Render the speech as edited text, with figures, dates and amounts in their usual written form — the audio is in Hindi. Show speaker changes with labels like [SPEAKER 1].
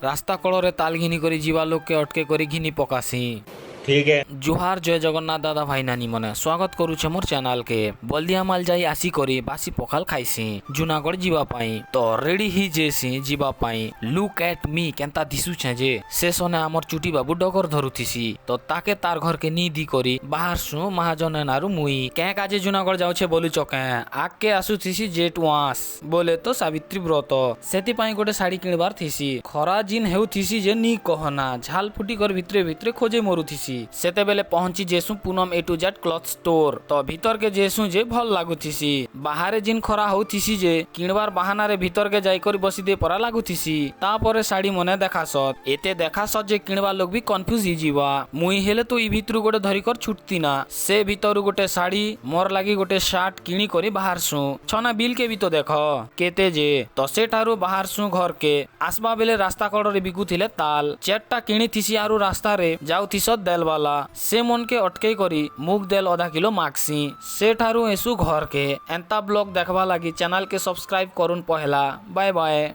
[SPEAKER 1] रास्ता कड़े ताल घिनी करी जीवा लोग के अटके करी घिनी पकासी।
[SPEAKER 2] ठीक है।
[SPEAKER 1] जुहार जय जगन्नाथ दादा भाई नानी मने स्वागत करुचे मोर चैनल के। बल्दिया माल जाई आसी करी बासी पखाल खाइसी जूनागढ़ जीवा पाई तो रेडी ही जेसी जीवा पाई। लुक एट मी केंता दिसु छे जे से सने हमर चुटी बाबू डगर धरुथिसी तो ताके तार घर के नी दी करी बाहर सु महाजन नारु मुई के काजे जूनागढ़ जाउ छे बोलु चके आके आसुथिसी जेट वास बोले तो सावित्री व्रत सेति पाई गोटे साड़ी किणबार थिसी। खरा जिन हेउथिसी जे नी कहना झाल फुटी कर भितरे भितरे खोजे मरुथिसी। सेते बेले पहुंची जेसु पूनम ए टू जेड क्लॉथ स्टोर तो भीतर के जेसु जे भल लागुथिसी। बाहर जिन खरा होथिसी जे किणबार बहाना रे भीतर के जाई कर बसी दे परा लागुथिसी। तापरे साड़ी मने देखासत एते देखासत जे किणबा लोग भी कंफ्यूज ही जीवा। मुई हेले तो ई भितरु गोटे धरी कर छुटती ना से भीतरु गोटे साड़ी मोर लागी गोटे शर्ट किणी करी बाहर सु छना बिल के भी तो देखो केते जे तो सेठारु बाहर सु घर के आसबा बेले रास्ता कड़ रे बिकुथिले ताल चेटटा किणी थिसी आरु रास्ता रे जाउथिसत देल वाला से मन के अटके करी मुग देल आधा किलो मागसी से ठारू एसु घर के एंता ब्लॉग देखवा लगी चैनल के सब्सक्राइब करुन पहला। Bye bye.